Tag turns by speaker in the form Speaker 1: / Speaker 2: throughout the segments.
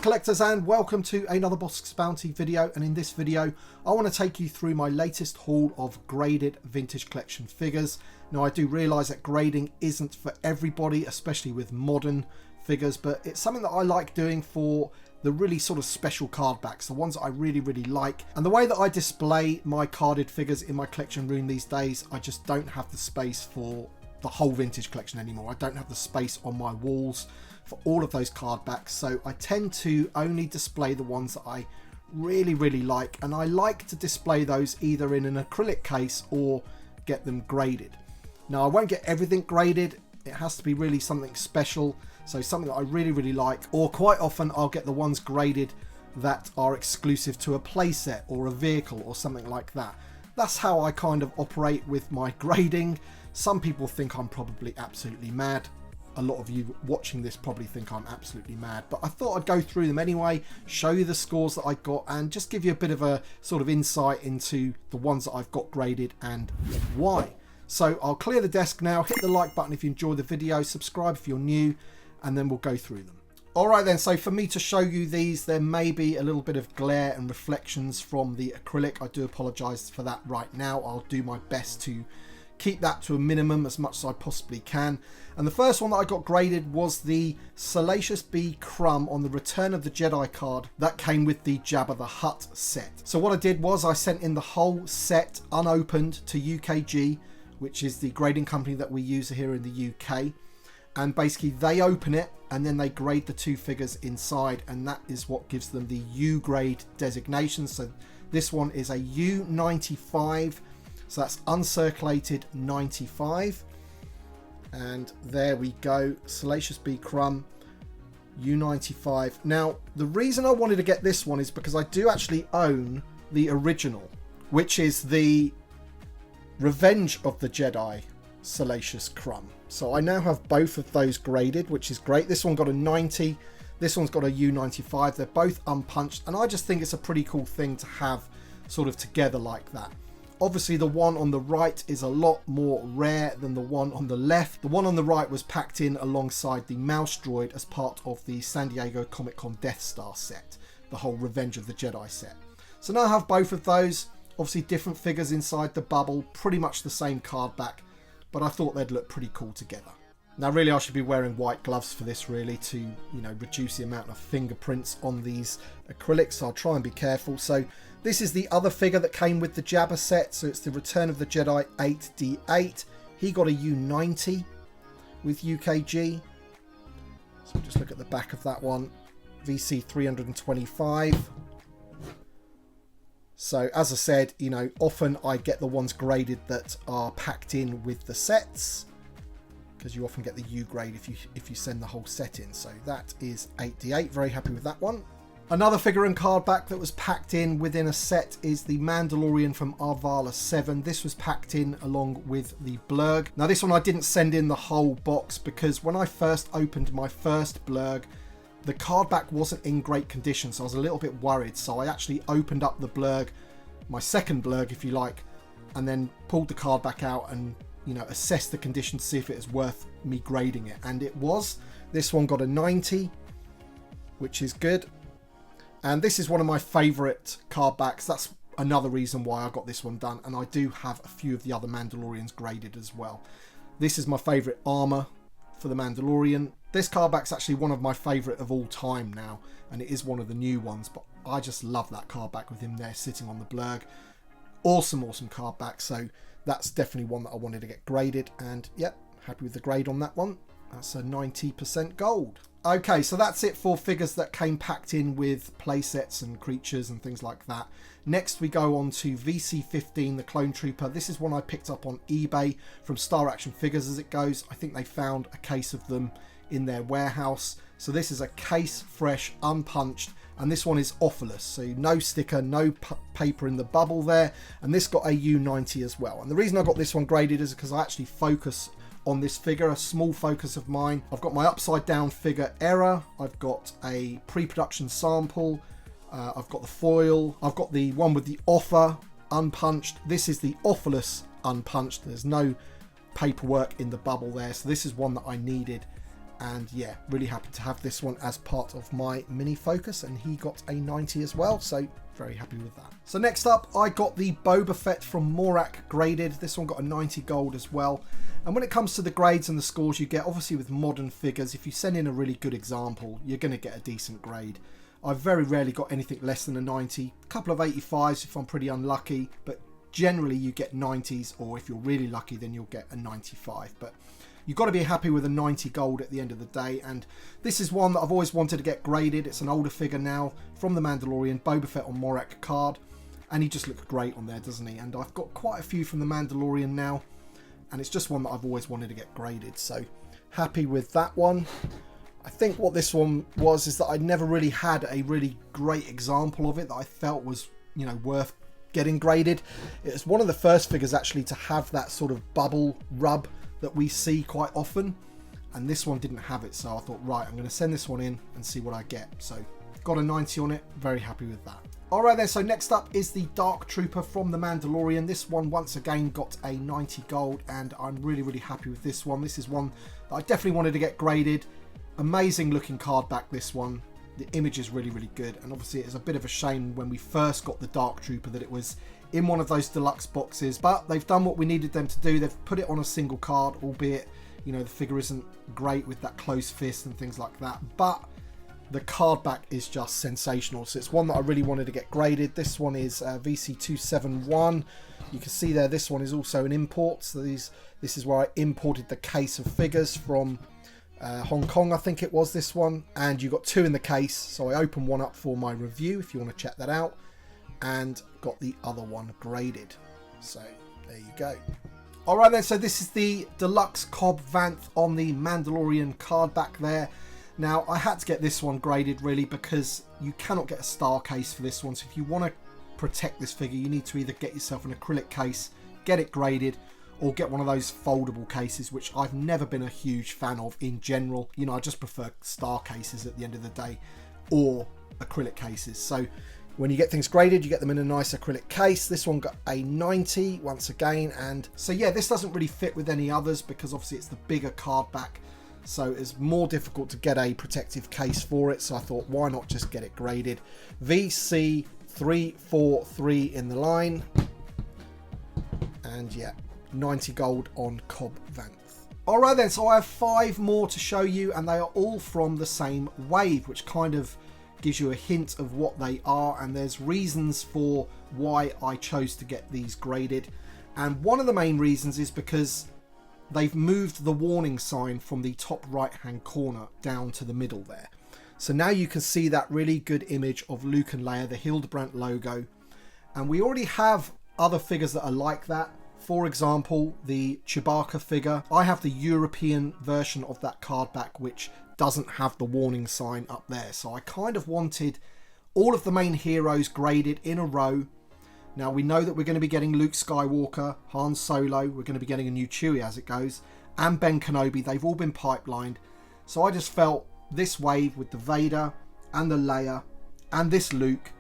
Speaker 1: collectors, and welcome to another Bossk's Bounty video. And in this video I want to take you through my latest haul of graded vintage collection figures. Now I do realise that grading isn't for everybody, especially with modern figures, but it's something that I like doing for the really sort of special card backs, the ones that I really like. And the way that I display my carded figures in my collection room these days, I just don't have the space for the whole vintage collection anymore. I don't have the space on my walls for all of those card backs, so I tend to only display the ones that I really like, and I like to display those either in an acrylic case or get them graded. Now I won't get everything graded, it has to be really something special, so something that I really like, or quite often I'll get the ones graded that are exclusive to a playset or a vehicle or something like that. That's how I kind of operate with my grading. Some people think I'm probably absolutely mad. A lot of you watching this probably think I'm absolutely mad, but I thought I'd go through them anyway, show you the scores that I got, and just give you a bit of a sort of insight into the ones that I've got graded and why. So I'll clear the desk now, hit the like button if you enjoyed the video, subscribe if you're new, and then we'll go through them. Alright then, so for me to show you these, there may be a little bit of glare and reflections from the acrylic. I do apologise for that right now. I'll do my best to keep that to a minimum as much as I possibly can. And the first one that I got graded was the Salacious B. Crumb on the Return of the Jedi card that came with the Jabba the Hutt set. So what I did was I sent in the whole set unopened to UKG, which is the grading company that we use here in the UK, and basically they open it and then they grade the two figures inside, and that is what gives them the U grade designation. So this one is a U95, so that's uncirculated 95, and there we go, Salacious B. Crumb U95. Now the reason I wanted to get this one is because I do actually own the original, which is the Revenge of the Jedi Salacious Crumb. So I now have both of those graded, which is great. This one got a 90, this one's got a U95. They're both unpunched, and I just think it's a pretty cool thing to have sort of together like that. Obviously the one on the right is a lot more rare than the one on the left. The one on the right was packed in alongside the mouse droid as part of the San Diego Comic-Con Death Star set, the whole Revenge of the Jedi set. So now I have both of those. Obviously different figures inside the bubble, pretty much the same card back, but I thought they'd look pretty cool together. Now really I should be wearing white gloves for this really to, you know, reduce the amount of fingerprints on these acrylics, so I'll try and be careful. So this is the other figure that came with the Jabba set, so it's the Return of the Jedi 8D8. He got a U90 with UKG. So just look at the back of that one, VC 325. So as I said, you know, often I get the ones graded that are packed in with the sets, because you often get the U grade if you send the whole set in. So that is 8D8, very happy with that one. Another figure and card back that was packed in within a set is the Mandalorian from Arvala 7. This was packed in along with the Blurg. Now this one I didn't send in the whole box because when I first opened my first Blurg, the card back wasn't in great condition, so I was a little bit worried. So I actually opened up the Blurg, my second Blurg if you like, and then pulled the card back out and, you know, assessed the condition to see if it is worth me grading it, and it was. This one got a 90, which is good. And this is one of my favourite card backs. That's another reason why I got this one done. And I do have a few of the other Mandalorians graded as well. This is my favourite armour for the Mandalorian. This card back's actually one of my favourite of all time now, and it is one of the new ones, but I just love that card back with him there sitting on the Blurg. Awesome card back. So that's definitely one that I wanted to get graded, and yep, happy with the grade on that one. That's a 90% gold. Okay, so that's it for figures that came packed in with playsets and creatures and things like that. Next we go on to VC15, the Clone Trooper. This is one I picked up on eBay from Star Action Figures as it goes. I think they found a case of them in their warehouse. So this is a case fresh, unpunched, and this one is offerless. So no sticker, no paper in the bubble there. And this got a U90 as well. And the reason I got this one graded is because I actually focus on this figure, a small focus of mine. I've got my upside down figure error, I've got a pre-production sample, I've got the foil, I've got the one with the offer unpunched. This is the offerless unpunched. There's no paperwork in the bubble there, so this is one that I needed And yeah, really happy to have this one as part of my mini focus, and he got a 90 as well, so very happy with that. So next up, I got the Boba Fett from Morak graded. This one got a 90 gold as well. And when it comes to the grades and the scores you get, obviously with modern figures, if you send in a really good example, you're going to get a decent grade. I've very rarely got anything less than a 90, a couple of 85s if I'm pretty unlucky, but generally you get 90s, or if you're really lucky then you'll get a 95. But you've got to be happy with a 90 gold at the end of the day, and this is one that I've always wanted to get graded. It's an older figure now from The Mandalorian, Boba Fett on Morak card, and he just looks great on there, doesn't he? And I've got quite a few from The Mandalorian now, and it's just one that I've always wanted to get graded, so happy with that one. I think what this one was is that I never really had a really great example of it that I felt was, you know, worth getting graded. It was one of the first figures actually to have that sort of bubble rub that we see quite often, and this one didn't have it, so I thought, right, I'm going to send this one in and see what I get. So got a 90 on it, very happy with that. Alright then, so next up is the Dark Trooper from The Mandalorian. This one once again got a 90 gold, and I'm really happy with this one. This is one that I definitely wanted to get graded. Amazing looking card back, this one. The image is really good, and obviously it's a bit of a shame when we first got the Dark Trooper that it was in one of those deluxe boxes, but they've done what we needed them to do. They've put it on a single card, albeit, you know, the figure isn't great with that closed fist and things like that, but the card back is just sensational. So it's one that I really wanted to get graded. This one is VC271. You can see there, this one is also an import. So this is where I imported the case of figures from Hong Kong, I think it was, this one. And you got two in the case. So I opened one up for my review if you want to check that out, and got the other one graded. So there you go. Alright then, so this is the Deluxe Cobb Vanth on the Mandalorian card back there. Now, I had to get this one graded really because you cannot get a star case for this one. So if you want to protect this figure, you need to either get yourself an acrylic case, get it graded, or get one of those foldable cases, which I've never been a huge fan of in general. You know, I just prefer star cases at the end of the day, or acrylic cases. So when you get things graded, you get them in a nice acrylic case. This one got a 90 once again. And so yeah, this doesn't really fit with any others because obviously it's the bigger card back. So it's more difficult to get a protective case for it. So I thought, why not just get it graded? VC343 in the line. And yeah, 90 gold on Cobb Vanth. Alright then, so I have 5 more to show you, and they are all from the same wave, which kind of gives you a hint of what they are, and there's reasons for why I chose to get these graded. And one of the main reasons is because they've moved the warning sign from the top right hand corner down to the middle there. So now you can see that really good image of Luke and Leia, the Hildebrandt logo. And we already have other figures that are like that. For example, the Chewbacca figure. I have the European version of that card back, which doesn't have the warning sign up there. So I kind of wanted all of the main heroes graded in a row. Now we know that we're going to be getting Luke Skywalker, Han Solo, we're going to be getting a new Chewie as it goes, and Ben Kenobi. They've all been pipelined. So I just felt this wave with the Vader and the Leia and this Luke,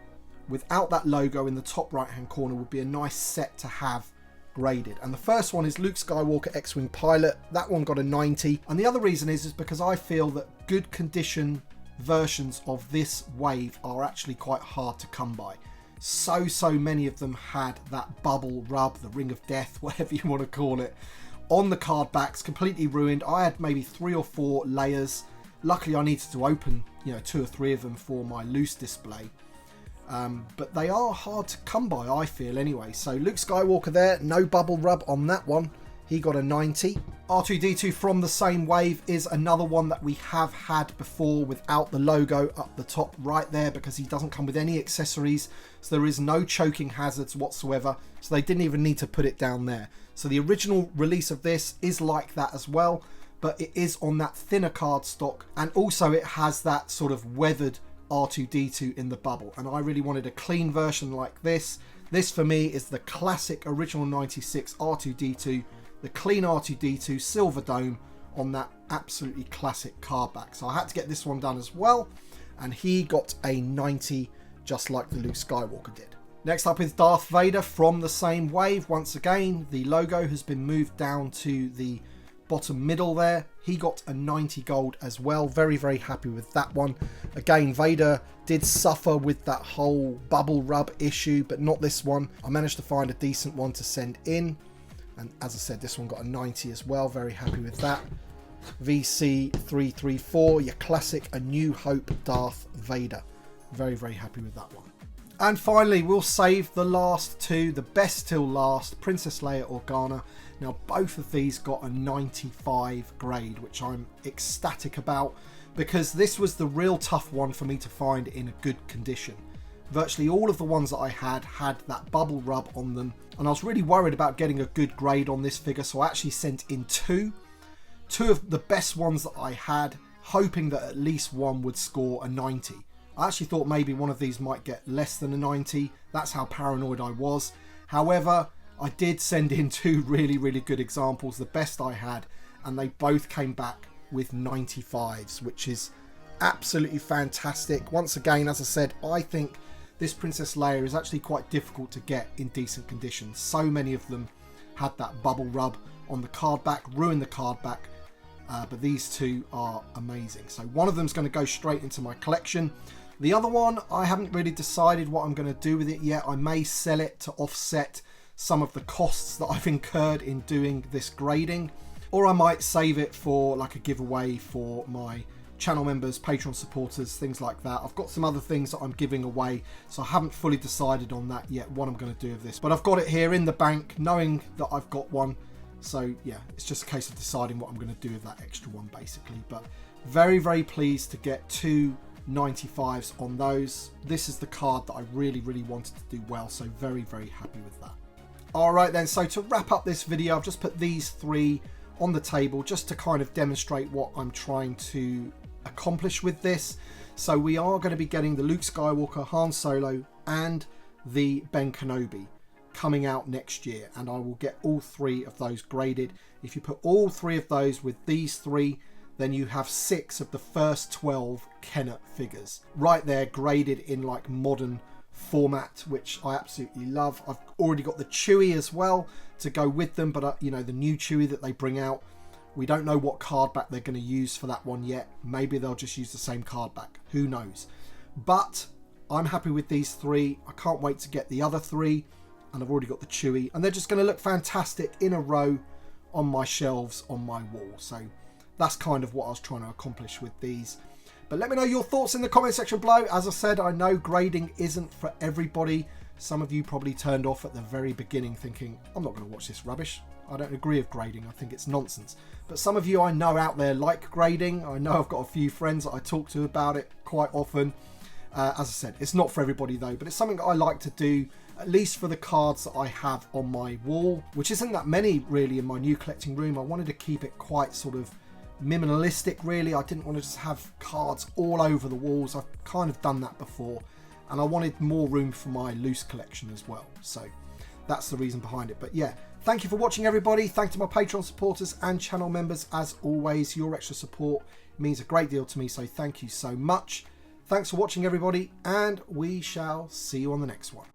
Speaker 1: without that logo in the top right hand corner, would be a nice set to have graded. And the first one is Luke Skywalker X-Wing Pilot. That one got a 90. And the other reason is because I feel that good condition versions of this wave are actually quite hard to come by. So many of them had that bubble rub, the ring of death, whatever you want to call it, on the card backs, completely ruined. I had maybe 3 or 4 layers. Luckily I needed to open, you know, 2 or 3 of them for my loose display. But they are hard to come by, I feel anyway. So Luke Skywalker there, no bubble rub on that one. He got a 90. R2-D2 from the same wave is another one that we have had before without the logo up the top right there, because he doesn't come with any accessories. So there is no choking hazards whatsoever. So they didn't even need to put it down there. So the original release of this is like that as well, but it is on that thinner card stock. And also it has that sort of weathered R2-D2 in the bubble. And I really wanted a clean version like this. This for me is the classic original 96 R2-D2. The clean R2-D2 silver dome on that absolutely classic card back. So I had to get this one done as well, and he got a 90 just like the Luke Skywalker did. Next up is Darth Vader from the same wave. Once again, the logo has been moved down to the bottom middle there. He got a 90 gold as well. Very, very happy with that one. Again, Vader did suffer with that whole bubble rub issue, but not this one. I managed to find a decent one to send in. And as I said, this one got a 90 as well. Very happy with that. VC334, your classic A New Hope Darth Vader. Very, very happy with that one. And finally, we'll save the last two, the best till last, Princess Leia Organa. Now, both of these got a 95 grade, which I'm ecstatic about, because this was the real tough one for me to find in a good condition. Virtually all of the ones that I had that bubble rub on them, and I was really worried about getting a good grade on this figure, so I actually sent in two of the best ones that I had, hoping that at least one would score a 90. I actually thought maybe one of these might get less than a 90. That's how paranoid I was. However, I did send in two really, really good examples, the best I had, and they both came back with 95s, which is absolutely fantastic. Once again, as I said, I think this Princess Leia is actually quite difficult to get in decent condition. So many of them had that bubble rub on the card back, ruined the card back, but these two are amazing. So one of them is going to go straight into my collection. The other one, I haven't really decided what I'm going to do with it yet. I may sell it to offset some of the costs that I've incurred in doing this grading, or I might save it for like a giveaway for my channel members, Patreon supporters, things like that. I've got some other things that I'm giving away, so I haven't fully decided on that yet, what I'm going to do with this. But I've got it here in the bank, knowing that I've got one. So yeah, it's just a case of deciding what I'm going to do with that extra one, basically. But very, very pleased to get two 95s on those. This is the card that I really, really wanted to do well, so very, very happy with that. All right then, so to wrap up this video, I've just put these three on the table just to kind of demonstrate what I'm trying to accomplish with this. So we are going to be getting the Luke Skywalker, Han Solo, and the Ben Kenobi coming out next year, and I will get all three of those graded. If you put all three of those with these three, then you have 6 of the first 12 Kennett figures right there, graded in like modern format, which I absolutely love. I've already got the Chewie as well to go with them, but you know, the new Chewie that they bring out, we don't know what card back they're going to use for that one yet. Maybe they'll just use the same card back, who knows. But I'm happy with these three. I can't wait to get the other three, and I've already got the Chewie, and they're just going to look fantastic in a row on my shelves on my wall. So that's kind of what I was trying to accomplish with these. But let me know your thoughts in the comment section below. As I said, I know grading isn't for everybody. Some of you probably turned off at the very beginning thinking, I'm not going to watch this rubbish. I don't agree with grading. I think it's nonsense. But some of you I know out there like grading. I know I've got a few friends that I talk to about it quite often. As I said, it's not for everybody though, but it's something that I like to do, at least for the cards that I have on my wall, which isn't that many really in my new collecting room. I wanted to keep it quite sort of minimalistic really. I didn't want to just have cards all over the walls. I've kind of done that before, and I wanted more room for my loose collection as well. So that's the reason behind it. But yeah, thank you for watching everybody. Thank you to my Patreon supporters and channel members. As always, your extra support means a great deal to me, so thank you so much. Thanks for watching everybody, and we shall see you on the next one.